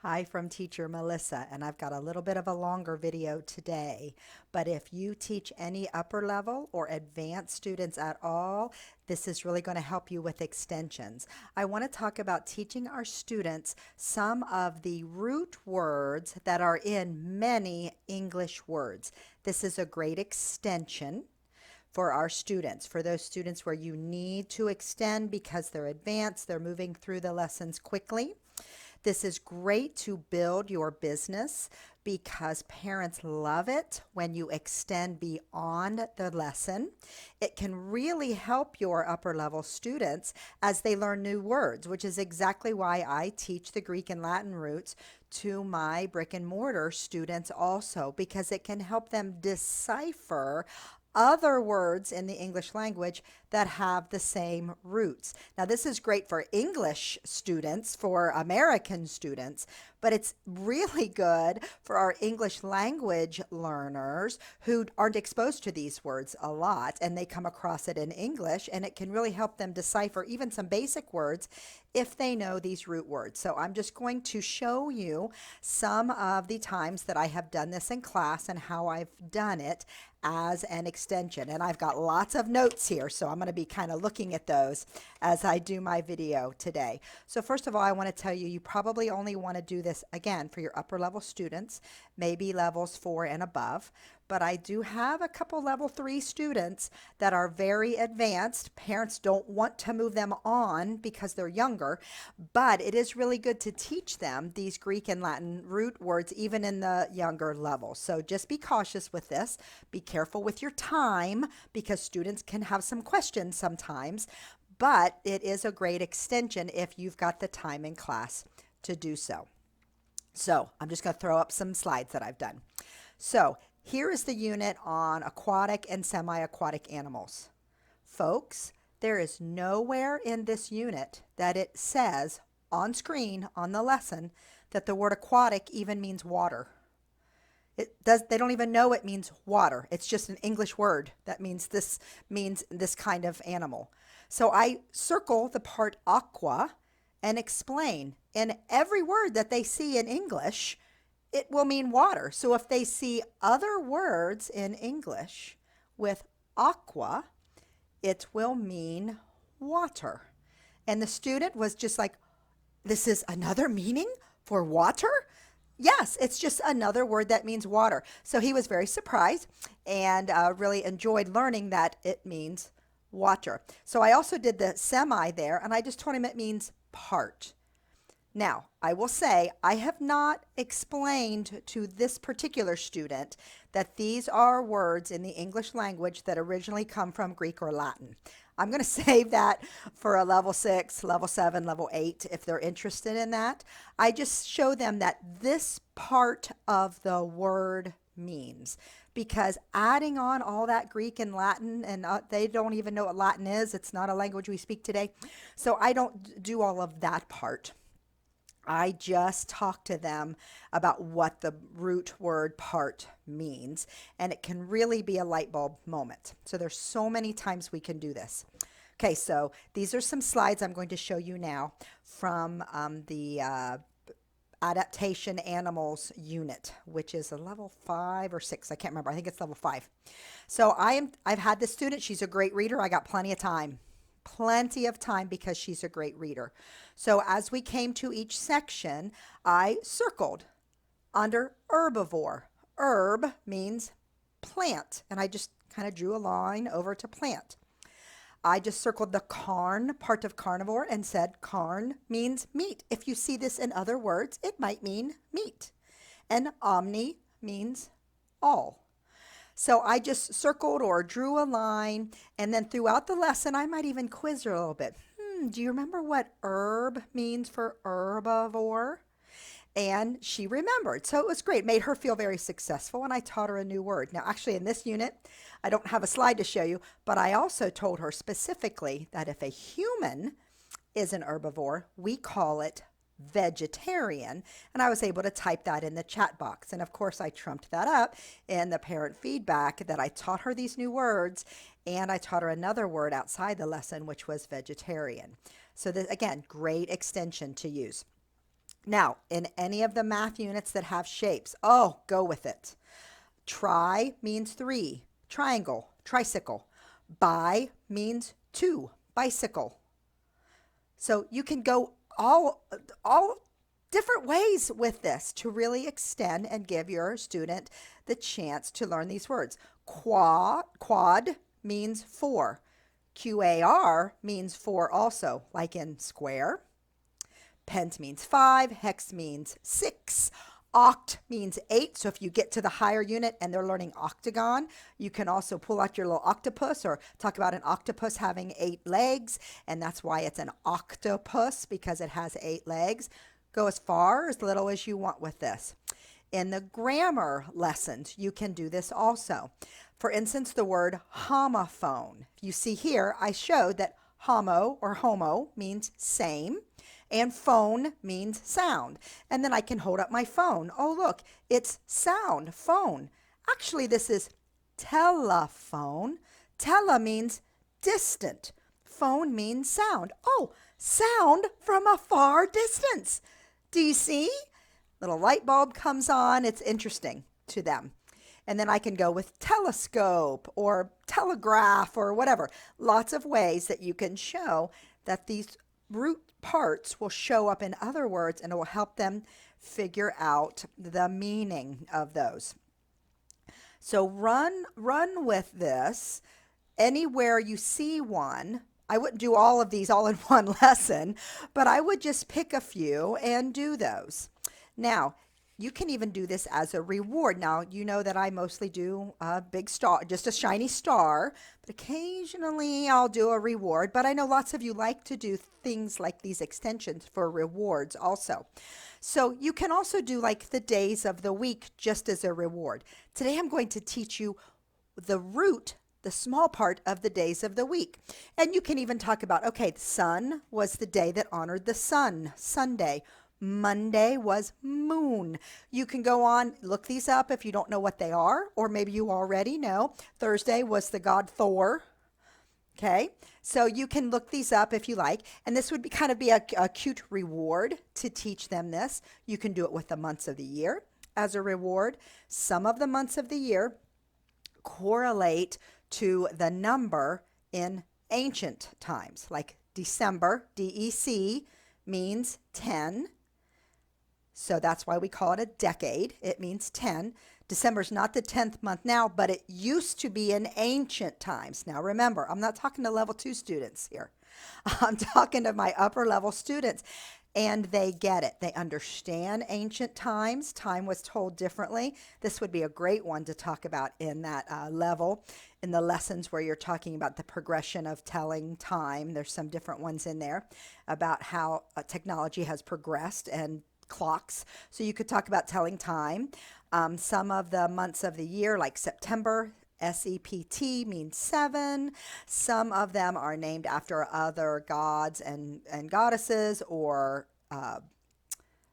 Hi from teacher Melissa, and I've got a little bit of a longer video today. But if you teach any upper level or advanced students at all, this is really going to help you with extensions. I want to talk about teaching our students some of the root words that are in many English words. This is a great extension for our students, for those students where you need to extend because they're advanced, they're moving through the lessons quickly. This is great to build your business because parents love it when you extend beyond the lesson. It can really help your upper level students as they learn new words, which is exactly why I teach the Greek and Latin roots to my brick and mortar students also, because it can help them decipher other words in the English language that have the same roots. Now, this is great for English students, for American students, but it's really good for our English language learners who aren't exposed to these words a lot, and they come across it in English, and it can really help them decipher even some basic words if they know these root words. So I'm just going to show you some of the times that I have done this in class and how I've done it as an extension. And I've got lots of notes here, so I'm going to be kind of looking at those as I do my video today. So first of all, I want to tell you, you probably only want to do this again for your upper level students, maybe levels 4 and above. But I do have a couple level 3 students that are very advanced. Parents don't want to move them on because they're younger, but it is really good to teach them these Greek and Latin root words even in the younger levels. So just be cautious with this. Be careful with your time because students can have some questions sometimes, but it is a great extension if you've got the time in class to do so. So I'm just going to throw up some slides that I've done. So here is the unit on aquatic and semi-aquatic animals. Folks, there is nowhere in this unit that it says on screen on the lesson that the word aquatic even means water. They don't even know it means water. It's just an English word that means this kind of animal. So I circle the part aqua and explain. In every word that they see in English, it will mean water. So if they see other words in English with aqua, it will mean water. And the student was just like, this is another meaning for water? Yes, it's just another word that means water. So he was very surprised and really enjoyed learning that it means water. So I also did the semi there, and I just told him it means part. Now, I will say I have not explained to this particular student that these are words in the English language that originally come from Greek or Latin. I'm going to save that for a level 6, level 7, level 8 if they're interested in that. I just show them that this part of the word means, because adding on all that Greek and Latin, and they don't even know what Latin is. It's not a language we speak today. So I don't do all of that part. I just talk to them about what the root word part means, and it can really be a light bulb moment. So there's so many times we can do this. Okay, so these are some slides I'm going to show you now from the adaptation animals unit, which is a level 5 or 6. I can't remember. I think it's level 5. So I've had this student. She's a great reader. I got plenty of time. Plenty of time because she's a great reader. So as we came to each section, I circled under herbivore. Herb means plant, and I just kind of drew a line over to plant. I just circled the carn part of carnivore and said carn means meat. If you see this in other words, it might mean meat. And omni means all. So I just circled or drew a line, and then throughout the lesson, I might even quiz her a little bit. Do you remember what herb means for herbivore? And she remembered. So it was great. Made her feel very successful, and I taught her a new word. Now, actually, in this unit, I don't have a slide to show you, but I also told her specifically that if a human is an herbivore, we call it vegetarian, and I was able to type that in the chat box. And of course I trumped that up in the parent feedback that I taught her these new words, and I taught her another word outside the lesson, which was vegetarian. So this, again, great extension to use. Now, in any of the math units that have shapes, oh, go with it. Tri means 3, triangle, tricycle. Bi means 2, bicycle. So you can go all different ways with this to really extend and give your student the chance to learn these words. Quad means 4. QAR means 4 also, like in square. Pent means 5, hex means 6, oct means 8. So if you get to the higher unit and they're learning octagon, you can also pull out your little octopus or talk about an octopus having 8 legs, and that's why it's an octopus, because it has 8 legs. Go as far or as little as you want with this. In the grammar lessons, you can do this also. For instance, the word homophone. You see here, I showed that homo or homo means same, and phone means sound. And then I can hold up my phone. Oh, look, it's sound, phone. Actually, this is telephone. Tele means distant. Phone means sound. Oh, sound from a far distance. Do you see? Little light bulb comes on. It's interesting to them. And then I can go with telescope or telegraph or whatever. Lots of ways that you can show that these root parts will show up in other words, and it will help them figure out the meaning of those. So run with this. Anywhere you see one, I wouldn't do all of these all in one lesson, but I would just pick a few and do those. Now, you can even do this as a reward. Now, you know that I mostly do a big star, just a shiny star, but occasionally I'll do a reward. But I know lots of you like to do things like these extensions for rewards also. So you can also do like the days of the week just as a reward. Today I'm going to teach you the root, the small part of the days of the week. And you can even talk about, okay, the sun was the day that honored the sun, Sunday. Monday was moon. You can go on, look these up if you don't know what they are, or maybe you already know. Thursday was the god Thor. Okay, so you can look these up if you like, and this would be kind of be a cute reward to teach them this. You can do it with the months of the year as a reward. Some of the months of the year correlate to the number in ancient times, like December, DEC, means 10. So that's why we call it a decade. It means 10. December's not the 10th month now, but it used to be in ancient times. Now remember, I'm not talking to level 2 students here. I'm talking to my upper level students, and they get it. They understand ancient times. Time was told differently. This would be a great one to talk about in that level, in the lessons where you're talking about the progression of telling time. There's some different ones in there about how technology has progressed and clocks. So you could talk about telling time. Some of the months of the year, like September, SEPT means 7. Some of them are named after other gods and goddesses, or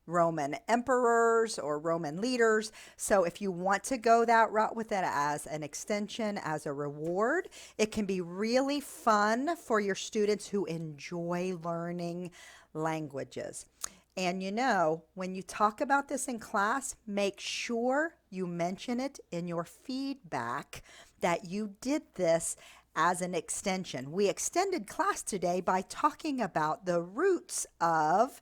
Roman emperors or Roman leaders. So if you want to go that route with it as an extension, as a reward, it can be really fun for your students who enjoy learning languages. And you know, when you talk about this in class, make sure you mention it in your feedback that you did this as an extension. We extended class today by talking about the roots of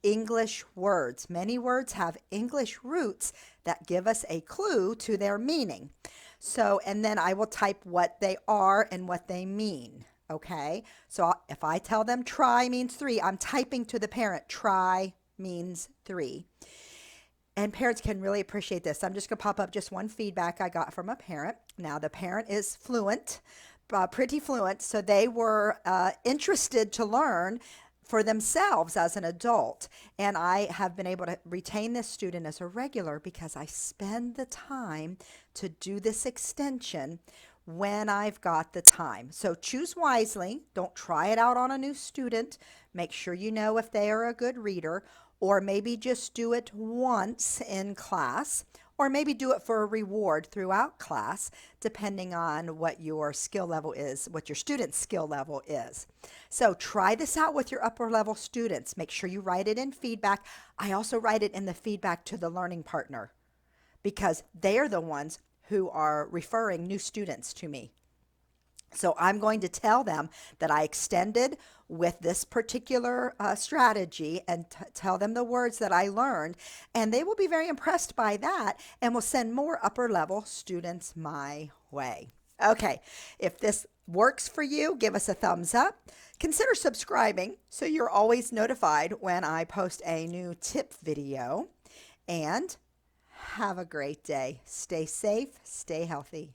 English words. Many words have English roots that give us a clue to their meaning. So, and then I will type what they are and what they mean. Okay, so if I tell them try means 3, I'm typing to the parent, try means 3. And parents can really appreciate this. I'm just going to pop up just one feedback I got from a parent. Now, the parent is fluent, pretty fluent, so they were interested to learn for themselves as an adult. And I have been able to retain this student as a regular because I spend the time to do this extension when I've got the time. So choose wisely. Don't try it out on a new student. Make sure you know if they are a good reader, or maybe just do it once in class, or maybe do it for a reward throughout class, depending on what your skill level is, what your student's skill level is. So try this out with your upper level students. Make sure you write it in feedback. I also write it in the feedback to the learning partner because they are the ones who are referring new students to me. So I'm going to tell them that I extended with this particular strategy and tell them the words that I learned, and they will be very impressed by that and will send more upper level students my way. Okay, if this works for you, give us a thumbs up. Consider subscribing so you're always notified when I post a new tip video. And have a great day. Stay safe, stay healthy.